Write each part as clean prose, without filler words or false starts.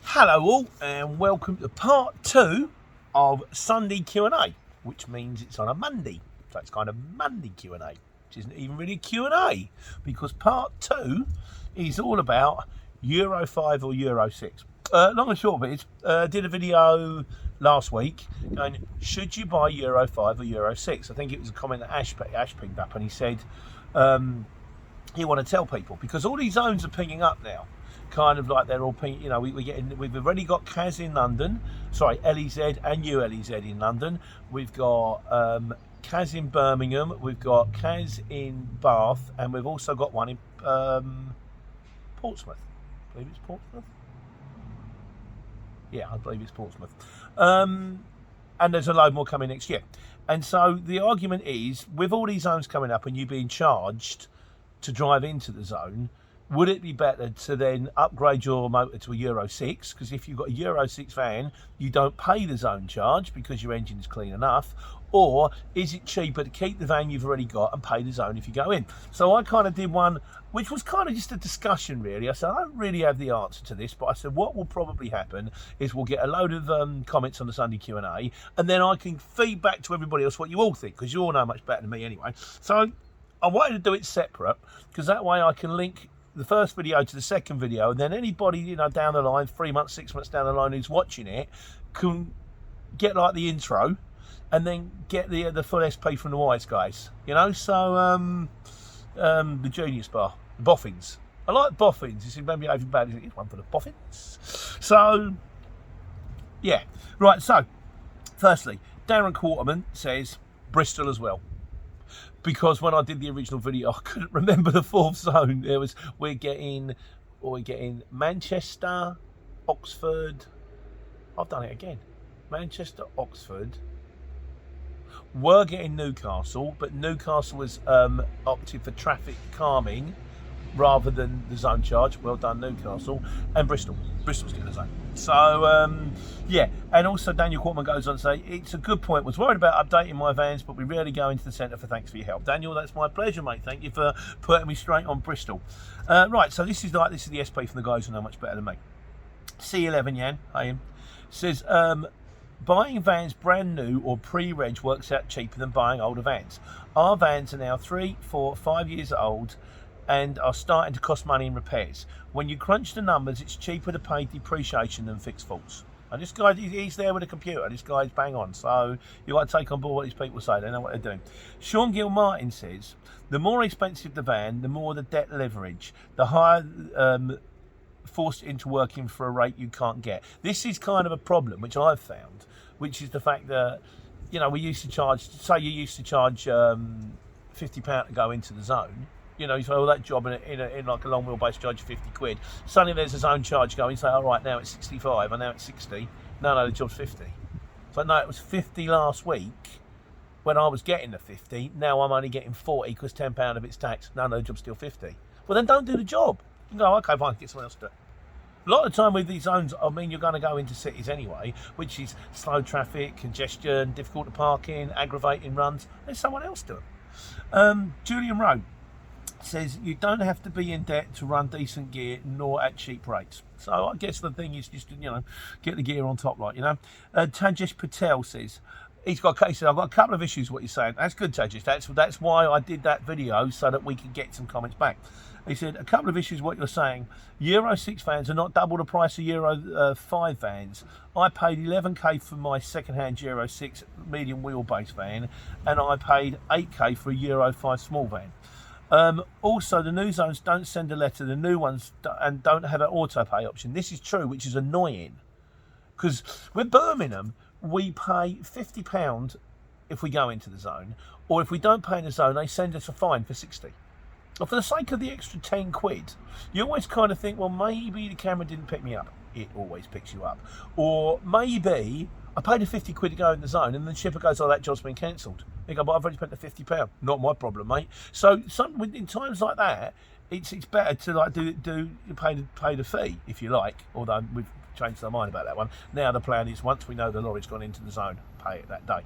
Hello all and welcome to part 2 of Sunday Q&A, which means it's on a Monday. So it's kind of Monday Q&A, which isn't even really a Q&A because part 2 is all about Euro 5 or Euro 6. Long and short of it is, did a video last week going, should you buy Euro 5 or Euro 6? I think it was a comment that Ash picked up and he said he want to tell people because all these zones are pinging up now. Kind of like they're all pink, you know. We've already got CAS in London, LEZ and ULEZ in London. We've got CAS in Birmingham. We've got CAS in Bath, and we've also got one in Portsmouth. I believe it's Portsmouth. Yeah, I believe it's Portsmouth. And there's a load more coming next year. And so the argument is, with all these zones coming up and you being charged to drive into the zone, would it be better to then upgrade your motor to a Euro 6? Because if you've got a Euro 6 van, you don't pay the zone charge because your engine is clean enough. Or is it cheaper to keep the van you've already got and pay the zone if you go in? So I kind of did one, which was kind of just a discussion really. I said, I don't really have the answer to this, but I said, what will probably happen is we'll get a load of comments on the Sunday Q&A, and then I can feed back to everybody else what you all think, because you all know much better than me anyway. So I wanted to do it separate, because that way I can link the first video to the second video, and then anybody, you know, down the line, 3 months, 6 months down the line who's watching it can get like the intro and then get the full SP from the wise guys, you know. So the Genius Bar, the boffins, I like boffins. You see, maybe behaving bad, it's one for the boffins. So yeah, right. So firstly, Darren Quarterman says Bristol as well, because when I did the original video, I couldn't remember the fourth zone. We're getting Manchester, Oxford. I've done it again. Manchester, Oxford. We're getting Newcastle, but Newcastle was opted for traffic calming rather than the zone charge. Well done, Newcastle. And Bristol. Bristol's getting the zone. So yeah, and also Daniel Quartman goes on to say, it's a good point. Was worried about updating my vans, but we rarely go into the centre for thanks for your help. Daniel, that's my pleasure, mate. Thank you for putting me straight on Bristol. Right, so this is the SP from the guys who know much better than me. C11 Yan, Ian, says buying vans brand new or pre-reg works out cheaper than buying older vans. Our vans are now 3, 4, 5 years old and are starting to cost money in repairs. When you crunch the numbers, it's cheaper to pay depreciation than fix faults. And this guy, he's there with a computer. This guy's bang on. So you got to take on board what these people say. They know what they're doing. Sean Gill Martin says, the more expensive the van, the more the debt leverage, the higher forced into working for a rate you can't get. This is kind of a problem, which I've found, which is the fact that, you know, we used to charge, say you used to charge £50 to go into the zone. You know, you say, oh, that job in like a long wheelbase charge 50 quid. Suddenly there's a zone charge going, you say, all right, now it's 65 and now it's 60. No, the job's 50. So no, it was 50 last week when I was getting the 50. Now I'm only getting 40 because £10 of it's tax. No, the job's still 50. Well, then don't do the job. You go, okay, fine, get someone else to do it. A lot of the time with these zones, I mean, you're going to go into cities anyway, which is slow traffic, congestion, difficult to park in, aggravating runs. Let someone else do them. Julian Rowe says you don't have to be in debt to run decent gear, nor at cheap rates. So I guess the thing is just, you know, get the gear on top, like, you know. Tajesh Patel says, he said, I've got a couple of issues with what you're saying. That's good, Tajesh. That's why I did that video, so that we could get some comments back. He said, a couple of issues with what you're saying. Euro 6 vans are not double the price of Euro 5 vans. I paid 11k for my second-hand Euro 6 medium wheelbase van, and I paid 8k for a Euro 5 small van. Also, the new zones don't send a letter, the new ones, and don't have an auto pay option. This is true, which is annoying, because with Birmingham, we pay £50 if we go into the zone, or if we don't pay in the zone, they send us a fine for 60. But for the sake of the extra 10 quid, you always kind of think, well, maybe the camera didn't pick me up. It always picks you up. Or maybe I paid a 50 quid to go in the zone, and the shipper goes, oh, that job's been cancelled. They go, but I've already spent the £50. Not my problem, mate. So in times like that, it's better to like pay the fee, if you like, although with changed their mind about that one. Now the plan is, once we know the lorry's gone into the zone, pay it that day.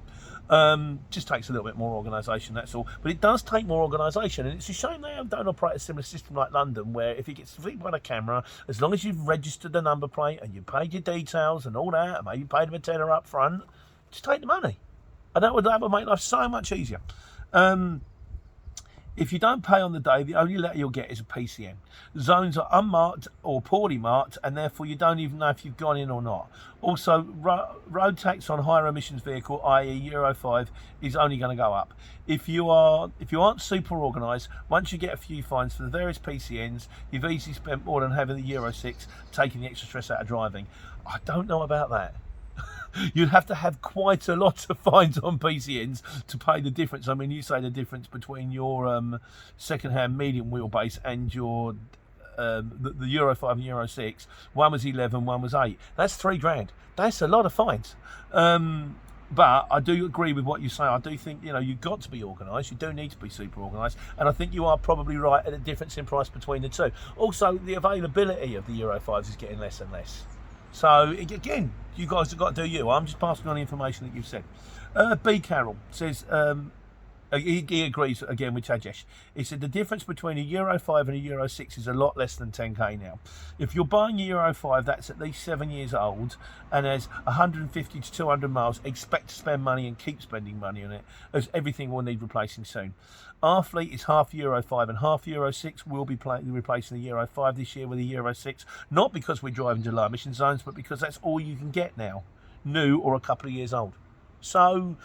Just takes a little bit more organisation, that's all. But it does take more organisation, and it's a shame they don't operate a similar system like London, where if it gets defeated by the camera, as long as you've registered the number plate and you paid your details and all that, and maybe paid them a tenner up front, just take the money. And that would make life so much easier. If you don't pay on the day, the only letter you'll get is a PCN. Zones are unmarked or poorly marked, and therefore you don't even know if you've gone in or not. Also, road tax on higher emissions vehicle, i.e. Euro 5, is only going to go up. If you aren't super organised, once you get a few fines for the various PCNs, you've easily spent more than having the Euro 6, taking the extra stress out of driving. I don't know about that. You'd have to have quite a lot of fines on PCNs to pay the difference. I mean, you say the difference between your second-hand medium wheelbase and your the Euro 5 and Euro 6. One was 11, one was 8. That's £3,000. That's a lot of fines. But I do agree with what you say. I do think, you've got to be organised. You do need to be super organised. And I think you are probably right at the difference in price between the two. Also, the availability of the Euro 5s is getting less and less. So, again, you guys have got to do you. I'm just passing on the information that you've said. B. Carroll says, he agrees again with Tajesh. He said the difference between a Euro 5 and a Euro 6 is a lot less than 10k now. If you're buying a Euro 5 that's at least 7 years old and has 150 to 200 miles, expect to spend money and keep spending money on it, as everything will need replacing soon. Our fleet is half Euro 5 and half Euro 6. We'll be replacing the Euro 5 this year with a Euro 6, not because we're driving to low emission zones, but because that's all you can get now, new or a couple of years old. So,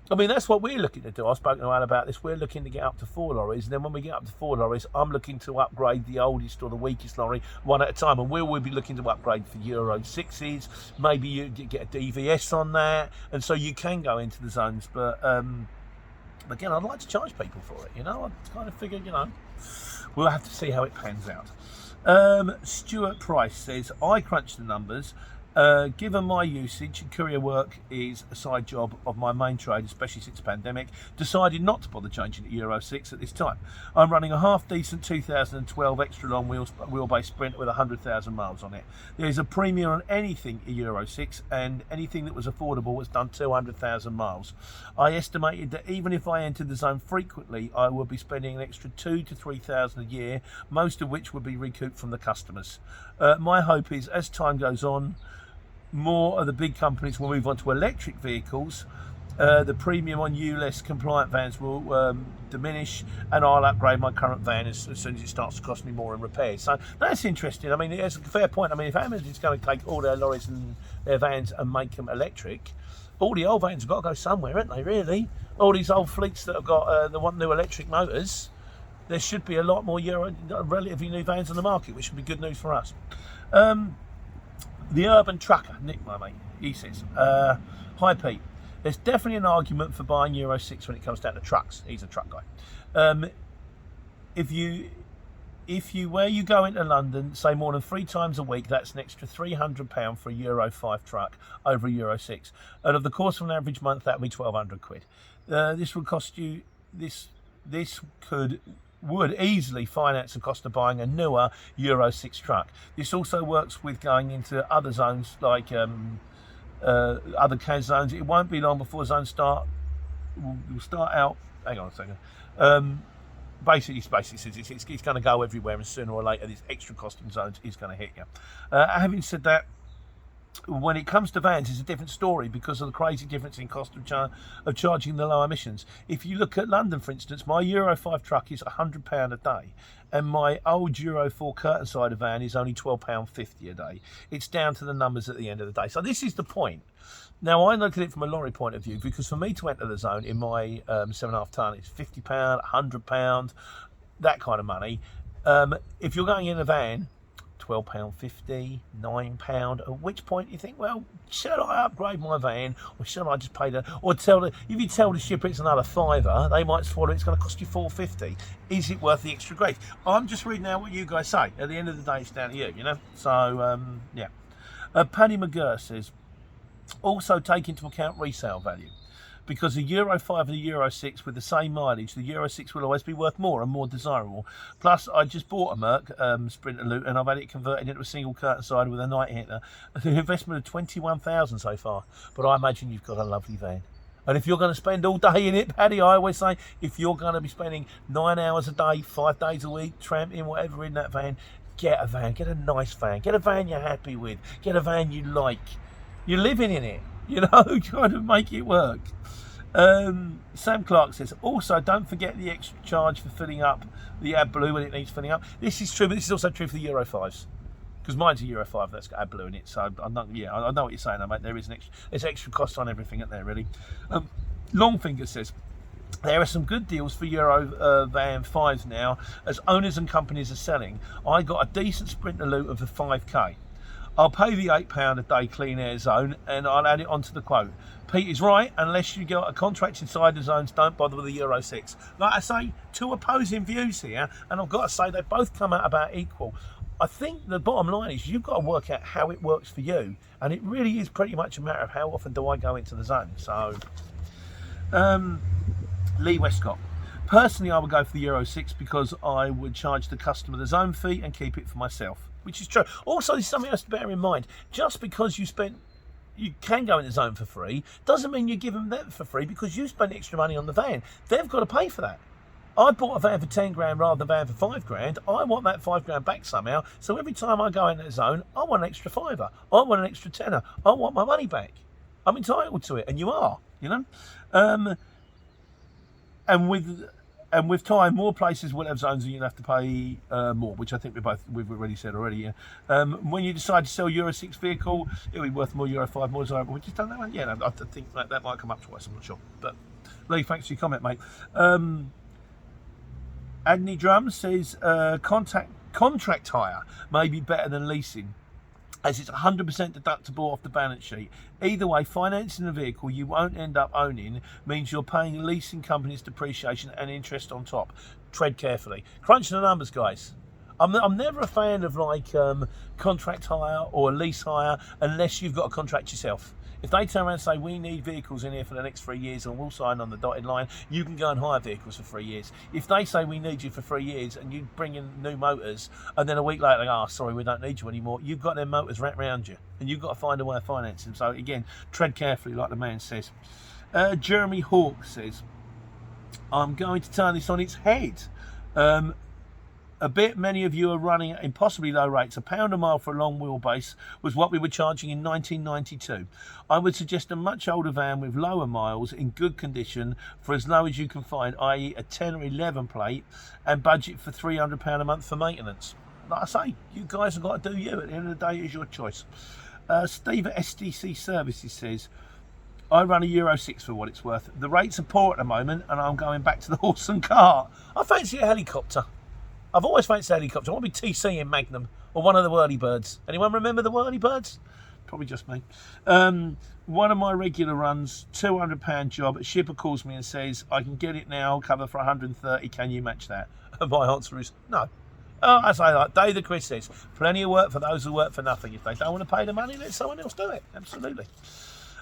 I mean, that's what we're looking to do. I've spoken to Al about this. We're looking to get up to 4 lorries. And then when we get up to 4 lorries, I'm looking to upgrade the oldest or the weakest lorry one at a time. And we'll be looking to upgrade for Euro 6s. Maybe you get a DVS on that. And so you can go into the zones. But, again, I'd like to charge people for it. I kind of figure, we'll have to see how it pans out. Stuart Price says, I crunched the numbers. Given my usage, courier work is a side job of my main trade, especially since the pandemic, decided not to bother changing to Euro 6 at this time. I'm running a half-decent 2012 extra long wheelbase Sprint with 100,000 miles on it. There is a premium on anything Euro 6, and anything that was affordable was done 200,000 miles. I estimated that even if I entered the zone frequently, I would be spending an extra 2,000 to 3,000 a year, most of which would be recouped from the customers. My hope is, as time goes on, more of the big companies will move on to electric vehicles. The premium on ULEZ compliant vans will diminish, and I'll upgrade my current van as soon as it starts to cost me more in repairs. So that's interesting. I mean, it's a fair point. I mean, if Amazon's going to take all their lorries and their vans and make them electric, all the old vans have got to go somewhere, haven't they, really? All these old fleets that have got the one new electric motors, there should be a lot more relatively new vans on the market, which would be good news for us. The Urban Trucker, Nick, my mate, he says, hi Pete, there's definitely an argument for buying Euro 6 when it comes down to trucks. He's a truck guy. If you where you go into London, say more than 3 times a week, that's an extra £300 for a Euro 5 truck over a Euro 6. And of the course of an average month, that would be 1,200 quid. This would cost you, this would easily finance the cost of buying a newer Euro 6 truck. This also works with going into other zones like other CAS zones. It won't be long before zones will start out. Hang on a second. Basically says it's going to go everywhere, and sooner or later this extra cost in zones is going to hit you. Having said that, when it comes to vans, it's a different story because of the crazy difference in cost of charging the low emissions. If you look at London, for instance, my Euro 5 truck is £100 a day, and my old Euro 4 curtain-sider van is only £12.50 a day. It's down to the numbers at the end of the day. So this is the point. Now, I look at it from a lorry point of view, because for me to enter the zone in my 7.5 tonne, it's £50, £100, that kind of money. If you're going in a van, £12.50, £9, at which point you think, well, should I upgrade my van, or should I just pay if you tell the shipper it's another £5, they might swallow it's going to cost you £4.50. Is it worth the extra grief? I'm just reading out what you guys say. At the end of the day, it's down to you, So, yeah. Paddy McGurr says, also take into account resale value. because the Euro 5 and the Euro 6 with the same mileage, the Euro 6 will always be worth more and more desirable. Plus, I just bought a Merc Sprinter Loop, and I've had it converted into a single curtain side with a night hitter. An investment of 21,000 so far, but I imagine you've got a lovely van. And if you're going to spend all day in it, Paddy, I always say, if you're going to be spending 9 hours a day, 5 days a week, tramping, whatever in that van, get a van, get a nice van, get a van you're happy with, get a van you like. You're living in it, you know, trying to make it work. Sam Clark says, also don't forget the extra charge for filling up the AdBlue when it needs filling up. This is true, but this is also true for the Euro 5s. Because mine's a Euro 5 that's got AdBlue in it, so I know what you're saying, mate. There is there's extra cost on everything, isn't there, really? Longfinger says, there are some good deals for Euro van 5s now, as owners and companies are selling. I got a decent Sprinter Loop of the 5k. I'll pay the £8 a day clean air zone, and I'll add it onto the quote. Pete is right, unless you got a contract inside the zones, don't bother with the Euro 6. Like I say, two opposing views here, and I've got to say they both come out about equal. I think the bottom line is you've got to work out how it works for you, and it really is pretty much a matter of how often do I go into the zone. So, Lee Westcott. Personally, I would go for the Euro 6 because I would charge the customer the zone fee and keep it for myself, which is true. Also, there's something else to bear in mind. Just because you can go in the zone for free, doesn't mean you give them that for free because you spent extra money on the van. They've got to pay for that. I bought a van for 10 grand rather than a van for 5 grand. I want that 5 grand back somehow. So every time I go in that zone, I want an extra fiver. I want an extra tenner. I want my money back. I'm entitled to it, and you are, you know. And with time, more places will have zones and you'll have to pay more, which I think we've already said already. Yeah. When you decide to sell Euro 6 vehicle, it'll be worth more Euro 5, more desirable. We just done that one. Yeah, no, I think that might come up twice. I'm not sure, but Lee, thanks for your comment, mate. Agni Drum says contract hire may be better than leasing, as it's 100% deductible off the balance sheet. Either way, financing a vehicle you won't end up owning means you're paying the leasing company's depreciation and interest on top. Tread carefully. Crunching the numbers, guys. I'm never a fan of like contract hire or lease hire unless you've got a contract yourself. If they turn around and say, we need vehicles in here for the next 3 years and we'll sign on the dotted line, you can go and hire vehicles for 3 years. If they say we need you for 3 years and you bring in new motors and then a week later they go, oh, sorry, we don't need you anymore, you've got them motors wrapped around you and you've got to find a way of financing. So again, tread carefully like the man says. Jeremy Hawke says, I'm going to turn this on its head. A bit many of you are running at impossibly low rates. £1 a mile for a long wheelbase was what we were charging in 1992. I would suggest a much older van with lower miles in good condition for as low as you can find, i.e. a 10 or 11 plate, and budget for £300 a month for maintenance. Like I say, you guys have got to do you. At the end of the day, it's your choice. Steve at SDC Services says, I run a Euro 6 for what it's worth. The rates are poor at the moment and I'm going back to the horse and cart. I fancy a helicopter. I've always fancied a helicopter. I want to be TC in Magnum or one of the Whirlybirds. Anyone remember the Whirlybirds? Probably just me. One of my regular runs, £200 job. A shipper calls me and says, I can get it now, cover for 130. Can you match that? And my answer is no. I say like Dave the Chris says, plenty of work for those who work for nothing. If they don't want to pay the money, let someone else do it. Absolutely.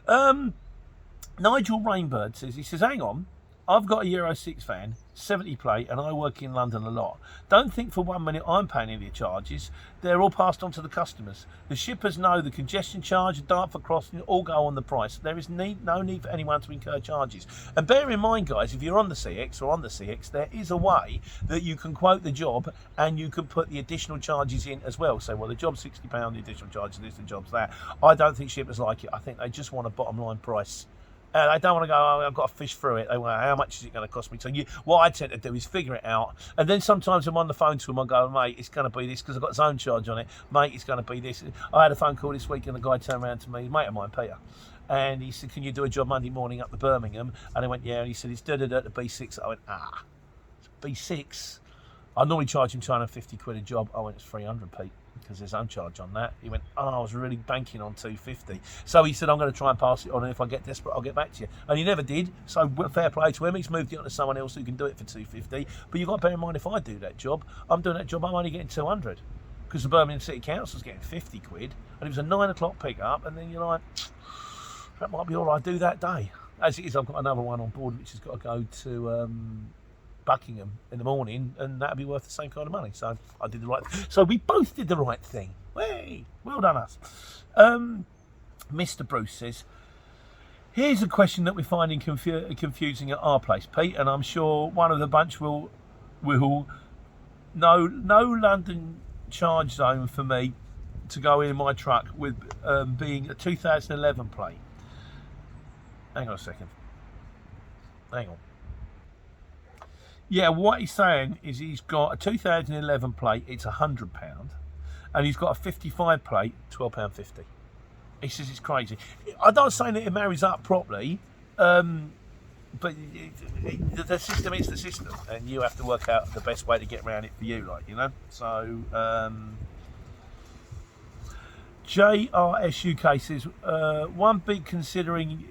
Nigel Rainbird says, hang on, I've got a Euro 6 van, 70 plate, and I work in London a lot. Don't think for 1 minute I'm paying any charges. They're all passed on to the customers. The shippers know the congestion charge, the Dartford crossing, all go on the price. There is no need for anyone to incur charges. And bear in mind, guys, if you're on the CX or on the CX, there is a way that you can quote the job and you can put the additional charges in as well. So, well, the job's £60, the additional charges, this, the job's that. I don't think shippers like it. I think they just want a bottom line price. They don't want to go, oh, I've got to fish through it. They want, how much is it going to cost me? So what I tend to do is figure it out. And then sometimes I'm on the phone to them, I go, mate, it's going to be this because I've got zone charge on it. Mate, it's going to be this. I had a phone call this week and the guy turned around to me, mate of mine, Peter. And he said, can you do a job Monday morning up to Birmingham? And I went, yeah. And he said, it's da-da-da to B6. I went, B6? I normally charge him £250 a job. I went, it's 300, Pete, because there's own charge on that. He went, I was really banking on 250. So he said, I'm going to try and pass it on, and if I get desperate, I'll get back to you. And he never did, so fair play to him. He's moved it on to someone else who can do it for 250. But you've got to bear in mind, if I do that job, I'm doing that job, I'm only getting 200. Because the Birmingham City Council's getting 50 quid, and it was a 9 o'clock pick-up, and then you're like, that might be all I do that day. As it is, I've got another one on board which has got to go to Buckingham in the morning, and that'll be worth the same kind of money. So I did the right thing. So we both did the right thing. Hey, well done us. Mr. Bruce says, here's a question that we're finding confusing at our place, Pete, and I'm sure one of the bunch will no London charge zone for me to go in my truck with being a 2011 plate. Hang on a second. Hang on. Yeah, what he's saying is he's got a 2011 plate, it's £100, and he's got a 55 plate, £12.50. He says it's crazy. I'm not saying that it marries up properly, but the system is the system, and you have to work out the best way to get around it for you, like, you know. So, JRS UK says, one big consideration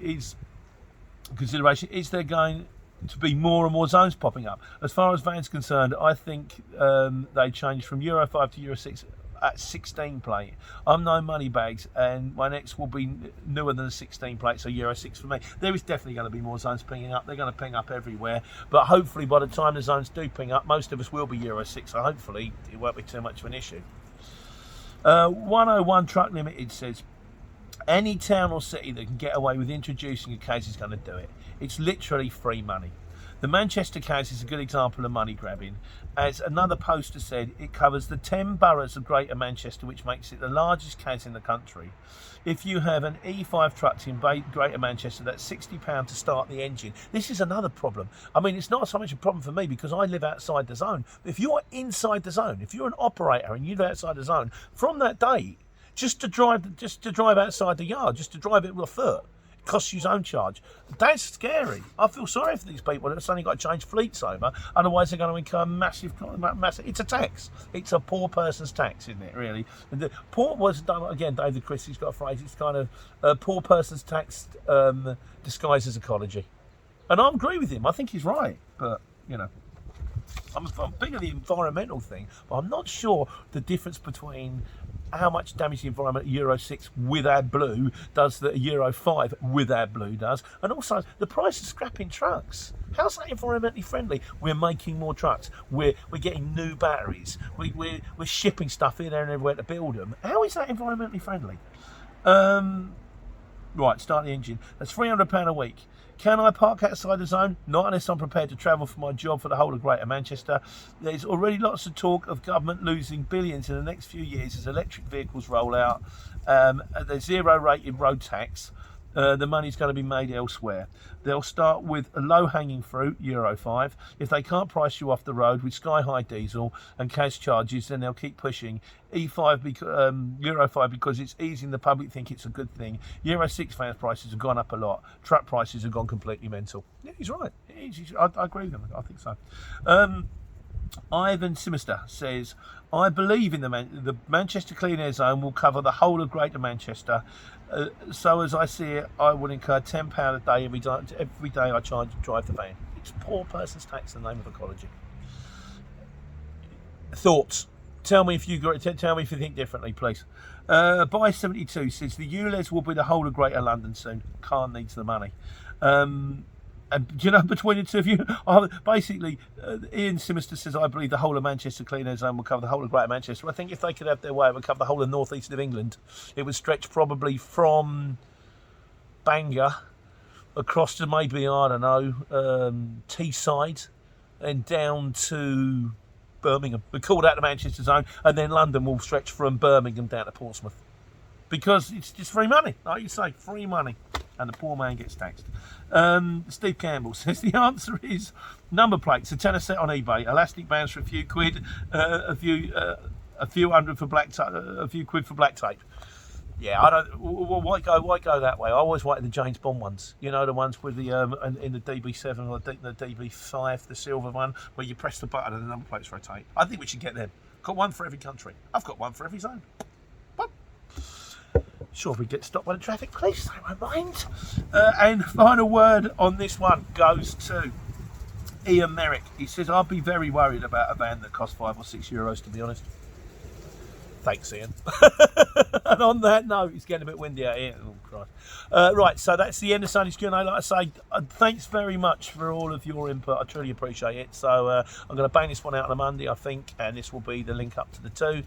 is there going to be more and more zones popping up. As far as vans concerned, I think they changed from Euro 5 to Euro 6 at 16 plate. I'm no money bags, and my next will be newer than a 16 plate, so Euro 6 for me. There is definitely going to be more zones pinging up. They're going to ping up everywhere, but hopefully by the time the zones do ping up, most of us will be Euro 6, so hopefully it won't be too much of an issue. 101 Truck Limited says, any town or city that can get away with introducing a case is going to do it. It's literally free money. The Manchester case is a good example of money grabbing. As another poster said, it covers the 10 boroughs of Greater Manchester, which makes it the largest case in the country. If you have an E5 truck in Greater Manchester, that's £60 to start the engine. This is another problem. I mean, it's not so much a problem for me because I live outside the zone. But if you're inside the zone, if you're an operator and you live outside the zone, from that day, just to drive outside the yard, just to drive it with a foot, it costs you zone charge. That's scary. I feel sorry for these people that have suddenly got to change fleets over, otherwise they're going to incur massive. It's a tax. It's a poor person's tax, isn't it? Really. And the poor was done again. David Christie's got a phrase. It's kind of a poor person's tax disguised as ecology, and I agree with him. I think he's right, but you know. I'm big on the environmental thing, but I'm not sure the difference between how much damage the environment Euro 6 with AdBlue does that a Euro 5 with AdBlue does, and also the price of scrapping trucks. How's that environmentally friendly? We're making more trucks. We're getting new batteries. We're shipping stuff in there and everywhere to build them. How is that environmentally friendly? Right, start the engine. That's £300 a week. Can I park outside the zone? Not unless I'm prepared to travel for my job for the whole of Greater Manchester. There's already lots of talk of government losing billions in the next few years as electric vehicles roll out. There's zero rated road tax. The money's going to be made elsewhere. They'll start with a low-hanging fruit, Euro 5. If they can't price you off the road with sky-high diesel and cash charges, then they'll keep pushing. Euro 5 because it's easy and the public think it's a good thing. Euro 6 fans prices have gone up a lot. Truck prices have gone completely mental. Yeah, he's right. I agree with him. I think so. Ivan Simister says, I believe in the Manchester Clean Air Zone will cover the whole of Greater Manchester. So as I see it, I will incur £10 a day every day I drive the van. It's poor person's tax in the name of ecology. Thoughts? Tell me if you think differently, please. By 72 says the ULEZ will be the whole of Greater London soon. Khan needs the money. And you know, between the two of you, basically, Ian Simister says, I believe the whole of Manchester Clean Air Zone will cover the whole of Greater Manchester. I think if they could have their way, it would cover the whole of north east of England. It would stretch probably from Bangor across to maybe, I don't know, Teesside and down to Birmingham. We call that the Manchester Zone, and then London will stretch from Birmingham down to Portsmouth. Because it's just free money, like you say, free money. And the poor man gets taxed. Steve Campbell says the answer is number plates, a tenner set on eBay, elastic bands for a few quid, a few hundred for black tape, a few quid for black tape. Yeah, I don't. Why go that way? I always wanted the James Bond ones. You know, the ones with the in the DB7 or the DB5, the silver one, where you press the button and the number plates rotate. I think we should get them. Got one for every country. I've got one for every zone. Sure, if we get stopped by the traffic police, they won't mind. And final word on this one goes to Ian Merrick. He says, I'd be very worried about a van that costs €5 or €6, to be honest. Thanks, Ian. And on that note, it's getting a bit windy out here. Oh, Christ. Right, so that's the end of Sunday's Q&A. Like I say, thanks very much for all of your input. I truly appreciate it. So I'm going to bang this one out on a Monday, I think, and this will be the link up to the two.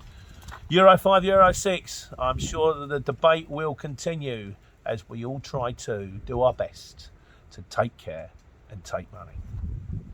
Euro 5, Euro 6. I'm sure that the debate will continue as we all try to do our best to take care and take money.